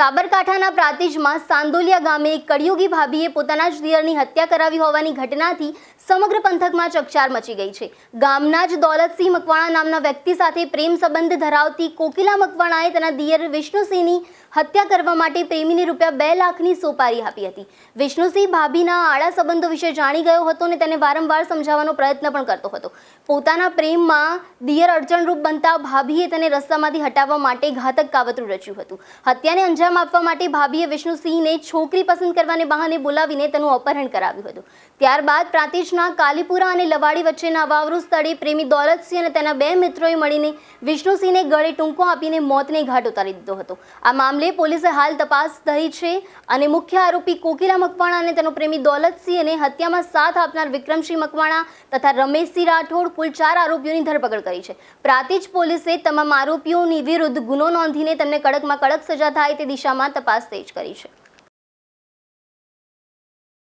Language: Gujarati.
સાબરકાંઠાના પ્રાંતિજમાં સાંદોલિયા ગામે એક કળિયુગી ભાભીએ પોતાના જ દિયરની હત્યા કરાવી હોવાની ઘટનાથી સમગ્ર પંથકમાં ચકચાર મચી ગઈ છે। ગામના જ દોલતસિંહ મકવાણા નામના વ્યક્તિ સાથે પ્રેમ સંબંધ ધરાવતી કોકિલા મકવાણાએ તેના દિયર વિષ્ણુસિંહની હત્યા કરવા માટે પ્રેમીને ₹2 લાખની સોપારી આપી હતી। વિષ્ણુસિંહ ભાભીના આડા સંબંધો વિશે જાણી ગયો હતો અને તેને વારંવાર સમજાવવાનો પ્રયત્ન પણ કરતો હતો। પોતાના પ્રેમમાં દિયર અડચણરૂપ બનતા ભાભીએ તેને રસ્તામાંથી હટાવવા માટે ઘાતક કાવતરું રચ્યું હતું। હત્યાને અંજામ આપવા માટે ભાભીએ વિષ્ણુસિંહને છોકરી પસંદ કરવાને બહાને બોલાવીને તેનું અપહરણ કરાવ્યું હતું। ત્યારબાદ પ્રાંતિજના કાલીપુરા અને લવાડી વચ્ચેના વાવરૂ સ્થળે પ્રેમી દોલતસિંહ અને તેના 2 મિત્રોએ મળીને વિષ્ણુસિંહને ગળે ટૂંકો આપીને મોતને ઘાટ ઉતારી દીધો હતો। આ મામલે પોલીસે હાલ તપાસ ધરી છે અને મુખ્ય આરોપી કોકિલા મકવાણા અને તેનો પ્રેમી દોલતસિંહને હત્યામાં સાથ આપનાર વિક્રમસિંહ મકવાણા તથા રમેશસિંહ રાઠોડ કુલ 4 આરોપીઓની ધરપકડ કરી છે। પ્રાંતિજ પોલીસે તમામ આરોપીઓની વિરુદ્ધ ગુનો નોંધીને તેમને કડકમાં કડક સજા થાય તે દિશામાં તપાસ તેજ કરી છે।